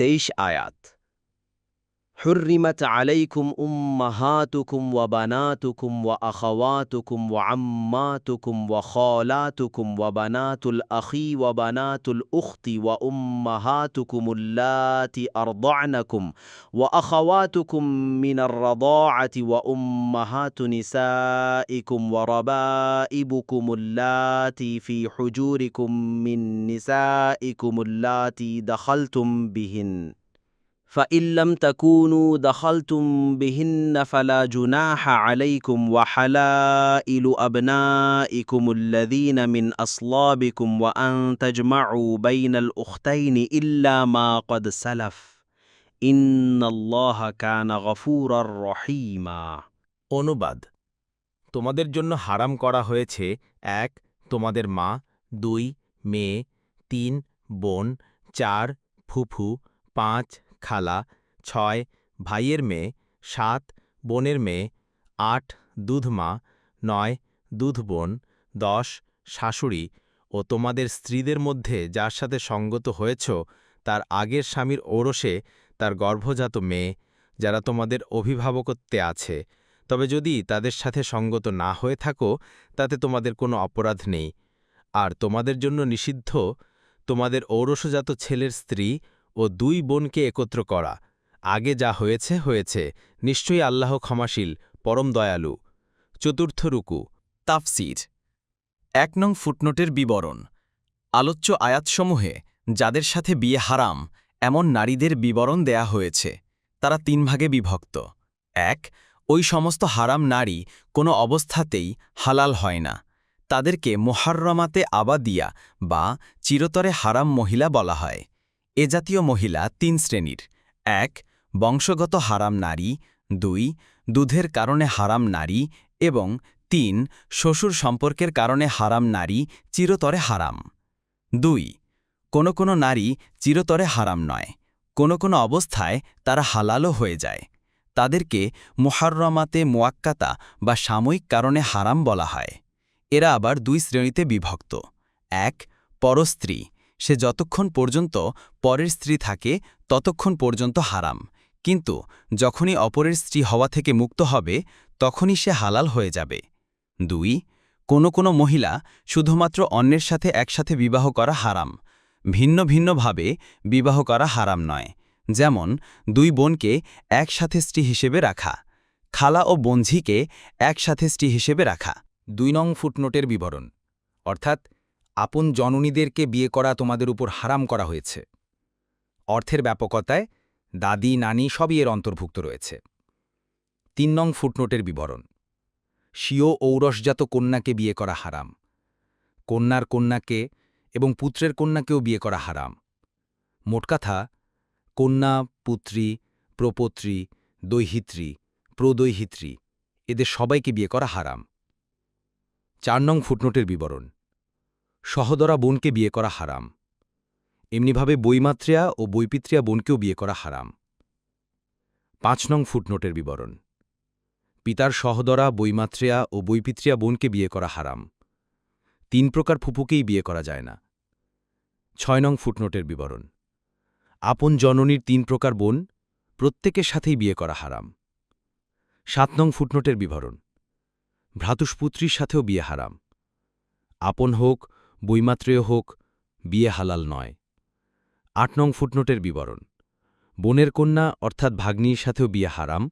23 আয়াত حرمت عليكم أمهاتكم وبناتكم وأخواتكم وعماتكم وخالاتكم وبنات الأخ وبنات الأخت وأمهاتكم اللاتي أرضعنكم وأخواتكم من الرضاعة وأمهات نسائكم وربائبكم اللاتي في حجوركم من نسائكم اللاتي دخلتم بهن فإن لم تكونوا دخلتم بهن فلا جناح عليكم وحلائل أبنائكم الذين من أصلابكم وأن تجمعوا بين الأختين إلا ما قد سلف إن الله كان غفورا رحيما অনুবাদ তোমাদের জন্য হারাম করা হয়েছে ১ তোমাদের মা ২ মেয়ে ৩ বোন ৪ ফুফু ৫ খালা ৬ ভাইয়ের মেয়ে ৭ বোনের মেয়ে ৮ দুধমা ৯ দুধবোন ১০ শাশুড়ি ও তোমাদের স্ত্রীদের মধ্যে যার সাথে সঙ্গত হয়েছ তার আগের স্বামীর ঔরসে তার গর্ভজাত মেয়ে যারা তোমাদের অভিভাবকত্বে আছে তবে যদি তাদের সাথে সঙ্গত না হয়ে থাকো তাতে তোমাদের কোনো অপরাধ নেই আর তোমাদের জন্য নিষিদ্ধ তোমাদের ঔরসজাত ছেলের স্ত্রী ও ২ বোনকে একত্র করা আগে যা হয়েছে হয়েছে নিশ্চয়ই আল্লাহ ক্ষমাশীল পরম দয়ালু চতুর্থ রুকু তাফসীর ১ নং ফুটনোটের বিবরণ আলোচ্য আয়াতসমূহে যাদের সাথে বিয়ে হারাম এমন নারীদের বিবরণ দেয়া হয়েছে তারা ৩ ভাগে বিভক্ত ১ ওই সমস্ত হারাম নারী কোনো অবস্থাতেই হালাল হয় না তাদেরকে মুহাররমাতে আবাদিয়া বা চিরতরে হারাম মহিলা বলা হয় এ জাতীয় মহিলা ৩ শ্রেণীর ১ বংশগত হারাম নারী ২ দুধের কারণে হারাম নারী এবং ৩ শ্বশুর সম্পর্কের কারণে হারাম নারী চিরতরে হারাম ২ কোনো নারী চিরতরে হারাম নয় কোনো অবস্থায় তারা হালালও হয়ে যায় তাদেরকে মুহাররমাতে মুয়াক্কাতা বা সাময়িক কারণে হারাম বলা হয় এরা আবার ২ শ্রেণীতে বিভক্ত ১ পরস্ত্রী সে যতক্ষণ পর্যন্ত পরের স্ত্রী থাকে ততক্ষণ পর্যন্ত হারাম কিন্তু যখনই অপরের স্ত্রী হওয়া থেকে মুক্ত হবে তখনই সে হালাল হয়ে যাবে ২ কোনো মহিলা শুধুমাত্র অন্যের সাথে একসাথে বিবাহ করা হারাম ভিন্নভাবে বিবাহ করা হারাম নয় যেমন ২ বোনকে একসাথে স্ত্রী হিসেবে রাখা খালা ও বোনঝিকে একসাথে স্ত্রী হিসেবে রাখা ২ নং ফুটনোটের বিবরণ অর্থাৎ আপন জননীদেরকে বিয়ে করা তোমাদের উপর হারাম করা হয়েছে অর্থের ব্যাপকতায় দাদি নানি সবই এর অন্তর্ভুক্ত রয়েছে ৩ নং ফুটনোটের বিবরণ স্বীয় ঔরসজাত কন্যাকে বিয়ে করা হারাম কন্যার কন্যাকে এবং পুত্রের কন্যাকেও বিয়ে করা হারাম মোট কথা কন্যা পুত্রী প্রপৌত্রী দৈহিত্রী প্রদৈহিত্রী এদের সবাইকে বিয়ে করা হারাম ৪ নং ফুটনোটের বিবরণ সহোদরা বোনকে বিয়ে করা হারাম এমনিভাবে বৈমাত্রিয়া ও বৈপিত্রিয়া বোনকেও বিয়ে করা হারাম ৫ নং ফুটনোটের বিবরণ পিতার সহোদরা বৈমাত্রিয়া ও বৈপিত্রিয়া বোনকে বিয়ে করা হারাম ৩ প্রকার ফুপুকেই বিয়ে করা যায় না ৬ নং ফুটনোটের বিবরণ আপন জননীর ৩ প্রকার বোন প্রত্যেকের সাথেই বিয়ে করা হারাম ৭ নং ফুটনোটের বিবরণ ভ্রাতুষ্পুত্রীর সাথেও বিয়ে হারাম আপন হোক বৈমাত্রেয় হোক বিয়ে হালাল নয় ৮ নং ফুটনোটের বিবরণ বোনের কন্যা অর্থাৎ ভাগ্নির সাথেও বিয়ে হারাম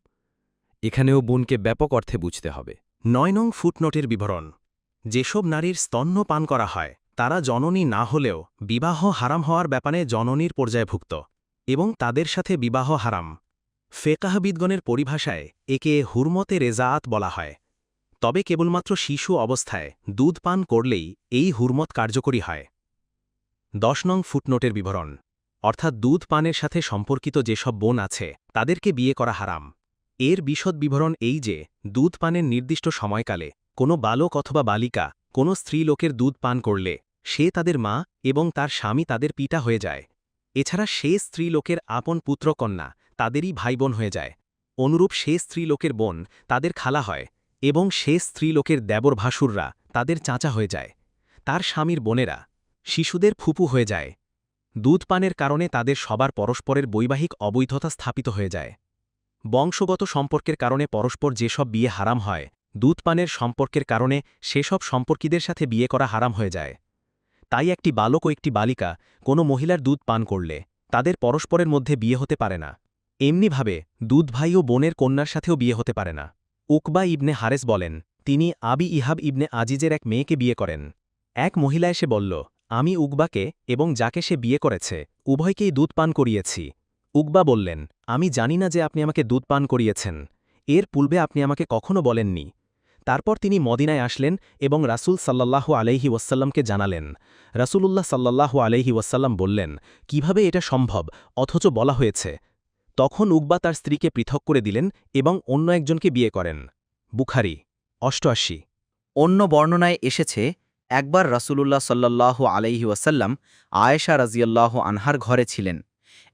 এখানেও বোনকে ব্যাপক অর্থে বুঝতে হবে ৯ নং ফুটনোটের বিবরণ যেসব নারীর স্তন্য পান করা হয় তারা জননী না হলেও বিবাহ হারাম হওয়ার ব্যাপারে জননীর পর্যায়ভুক্ত এবং তাদের সাথে বিবাহ হারাম ফেকাহবিদগণের পরিভাষায় একে হুরমতে রেজাআত বলা হয় তবে কেবলমাত্র শিশু অবস্থায় দুধ পান করলেই এই হুরমত কার্যকরী হয় ১০ নং ফুটনোটের বিবরণ অর্থাৎ দুধ পানের সাথে সম্পর্কিত যেসব বোন আছে তাদেরকে বিয়ে করা হারাম এর বিশদ বিবরণ এই যে দুধ পানের নির্দিষ্ট সময়কালে কোনো বালক অথবা বালিকা কোনো স্ত্রীলোকের দুধ পান করলে সে তাদের মা এবং তার স্বামী তাদের পিতা হয়ে যায় এছাড়া সে স্ত্রীলোকের আপন পুত্রকন্যা তাদেরই ভাইবোন হয়ে যায় অনুরূপ সে স্ত্রীলোকের বোন তাদের খালা হয় এবং সে স্ত্রীলোকের দেবর ভাসুররা তাদের চাচা হয়ে যায় তার স্বামীর বোনেরা শিশুদের ফুপু হয়ে যায় দুধ পানের কারণে তাদের সবার পরস্পরের বৈবাহিক অবৈধতা স্থাপিত হয়ে যায়। বংশগত সম্পর্কের কারণে পরস্পর যেসব বিয়ে হারাম হয়, দুধ পানের সম্পর্কের কারণে সেসব সম্পর্কীদের সাথে বিয়ে করা হারাম হয়ে যায়। তাই একটি বালক ও একটি বালিকা কোনো মহিলার দুধ পান করলে তাদের পরস্পরের মধ্যে বিয়ে হতে পারে না। এমনিভাবে দুধ ভাই ও বোনের কন্যার সাথেও বিয়ে হতে পারে না। উকবা ইবনে হারেস বলেন, তিনি আবি ইহাব ইবনে আজিজের এক মেয়েকে বিয়ে করেন। এক মহিলা এসে বলল, আমি উকবাকে এবং যাকে সে বিয়ে করেছে উভয়কেই দুধ পান করিয়েছি। উকবা বললেন, আমি জানি না যে আপনি আমাকে দুধ পান করিয়েছেন, এর পূর্বে আপনি আমাকে কখনো বলেননি। তারপর তিনি মদিনায় আসলেন এবং রাসূল সাল্লাল্লাহু আলাইহি ওয়াসাল্লামকে জানালেন। রাসূলুল্লাহ সাল্লাল্লাহু আলাইহি ওয়াসাল্লাম বললেন, কিভাবে এটা সম্ভব, অথচ বলা হয়েছে। তখন উকবা তার স্ত্রীকে পৃথক করে দিলেন এবং অন্য একজনকে বিয়ে করেন। বুখারী ৮৮। অন্য বর্ণনায় এসেছে, একবার রাসূলুল্লাহ সাল্লাল্লাহু আলাইহি ওয়াসাল্লাম আয়েশা রাজিয়াল্লাহু আনহার ঘরে ছিলেন।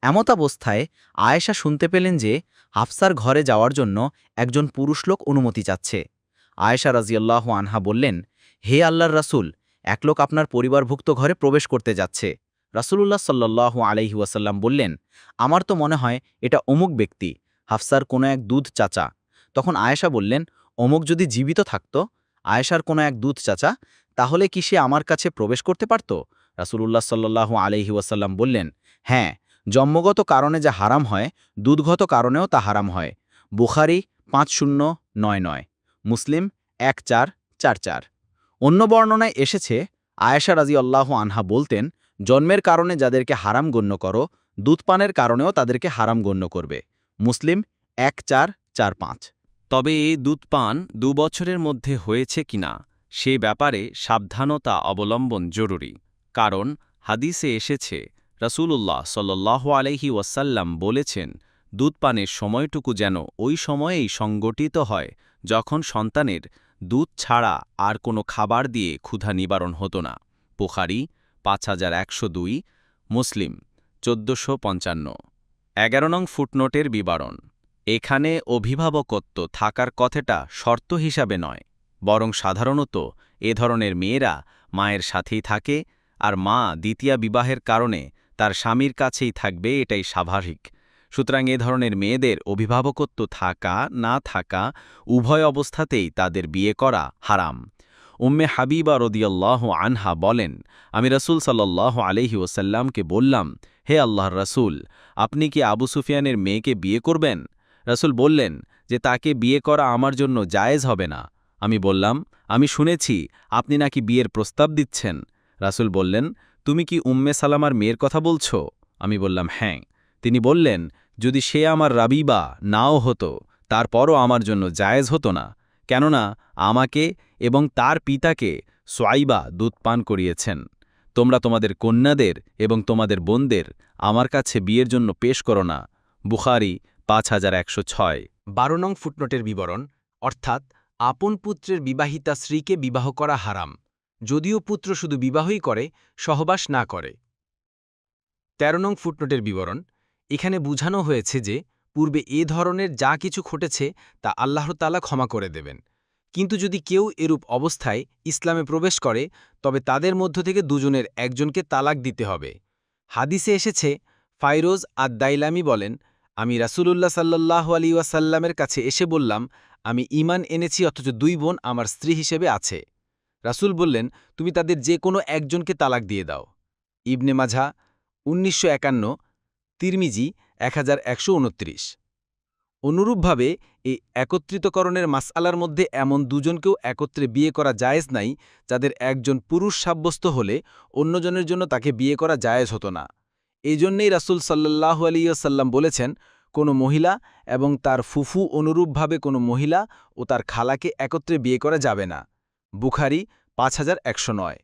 এমতাবস্থায় আয়েশা শুনতে পেলেন যে হাফসার ঘরে যাওয়ার জন্য একজন পুরুষ লোক অনুমতি চাচ্ছে। আয়েশা রাজিয়াল্লাহু আনহা বললেন, হে আল্লাহর রাসূল, এক লোক আপনার পরিবারভুক্ত ঘরে প্রবেশ করতে যাচ্ছে। রাসূলুল্লাহ সাল্লাল্লাহু আলাইহি ওয়াসাল্লাম বললেন, আমার তো মনে হয় এটা অমুক ব্যক্তি, হাফসার কোনো এক দুধ চাচা। তখন আয়েশা বললেন, অমুক যদি জীবিত থাকত, আয়েশার কোনো এক দুধ চাচা, তাহলে কি সে আমার কাছে প্রবেশ করতে পারত? রাসূলুল্লাহ সাল্লাল্লাহু আলাইহি ওয়াসাল্লাম বললেন, হ্যাঁ, জন্মগত কারণে যা হারাম হয়, দুধগত কারণেও তা হারাম হয়। বুখারী 5099, মুসলিম 1444। অন্য বর্ণনায় এসেছে, আয়েশা রাদিয়াল্লাহু আনহা বলতেন, জন্মের কারণে যাদেরকে হারাম গণ্য করো, দুধপানের কারণেও তাদেরকে হারাম গণ্য করবে। মুসলিম 1445। তবে এই দুধপান 2 বছরের মধ্যে হয়েছে কিনা সে ব্যাপারে সাবধানতা অবলম্বন জরুরি। কারণ হাদিসে এসেছে, রাসূলুল্লাহ সাল্লাল্লাহু আলাইহি ওয়াসাল্লাম বলেছেন, দুধপানের সময়টুকু যেন ওই সময়েই সংগঠিত হয় যখন সন্তানের দুধ ছাড়া আর কোনো খাবার দিয়ে ক্ষুধা নিবারণ হতো না। বুখারী 5102, মুসলিম 1455। 11 নং ফুটনোটের বিবরণ। এখানে অভিভাবকত্ব থাকার কথাটা শর্ত হিসাবে নয়, বরং সাধারণত এ ধরনের মেয়েরা মায়ের সাথেই থাকে, আর মা দ্বিতীয় বিবাহের কারণে তার স্বামীর কাছেই থাকবে, এটাই স্বাভাবিক। সুতরাং এ ধরনের মেয়েদের অভিভাবকত্ব থাকা না থাকা উভয় অবস্থাতেই তাদের বিয়ে করা হারাম। উম্মে হাবিবা রাদিয়াল্লাহু আনহা বলেন, আমি রাসূল সাল্লাল্লাহু আলাইহি ওয়াসাল্লামকে বললাম, হে আল্লাহর রাসূল, আপনি কি আবু সুফিয়ানের মেয়েকে বিয়ে করবেন? রাসূল বললেন যে তাকে বিয়ে করা আমার জন্য জায়েজ হবে না। আমি বললাম, আমি শুনেছি আপনি নাকি বিয়ের প্রস্তাব দিচ্ছেন। রাসূল বললেন, তুমি কি উম্মে সালামার মেয়ের কথা বলছ? আমি বললাম, হ্যাঁ। তিনি বললেন, যদি সে আমার রাবিবা নাও হতো, তারপরও আমার জন্য জায়েজ হতো না, কেননা আমাকে এবং তার পিতাকে সোয়াইবা দুধ পান করিয়েছেন। তোমরা তোমাদের কন্যাদের এবং তোমাদের বোনদের আমার কাছে বিয়ের জন্য পেশ করো না। বুখারী 5106। 12 নং ফুটনোটের বিবরণ, অর্থাৎ আপন পুত্রের বিবাহিতা স্ত্রীকে বিবাহ করা হারাম, যদিও পুত্র শুধু বিবাহই করে, সহবাস না করে। 13 নং ফুটনোটের বিবরণ, এখানে বুঝানো হয়েছে যে পূর্বে এ ধরনের যা কিছু ঘটেছে তা আল্লাহ তাআলা ক্ষমা করে দেবেন, কিন্তু যদি কেউ এরূপ অবস্থায় ইসলামে প্রবেশ করে তবে তাদের মধ্য থেকে দুজনের একজনকে তালাক দিতে হবে। হাদিসে এসেছে, ফাইরোজ আদ-দাইলামি বলেন, আমি রাসূলুল্লাহ সাল্লাল্লাহু আলাইহি ওয়াসাল্লামের কাছে এসে বললাম, আমি ঈমান এনেছি অথচ 2 বোন আমার স্ত্রী হিসেবে আছে। রাসূল বললেন, তুমি তাদের যে কোনো একজনকে তালাক দিয়ে দাও। ইবনে মাজাহ 1951, তিরমিজি 1129। অনুরূপভাবে এই একত্রিতকরণের মাসআলার মধ্যে এমন দুজনকেও একত্রে বিয়ে করা জায়েজ নাই যাদের একজন পুরুষ সাব্যস্ত হলে অন্যজনের জন্য তাকে বিয়ে করা জায়েজ হতো না। এই জন্যেই রাসূল সাল্লাল্লাহু আলাইহি ওয়াসাল্লাম বলেছেন, কোনো মহিলা এবং তার ফুফু অনুরূপভাবে কোনো মহিলা ও তার খালাকে একত্রে বিয়ে করা যাবে না। বুখারী 5109।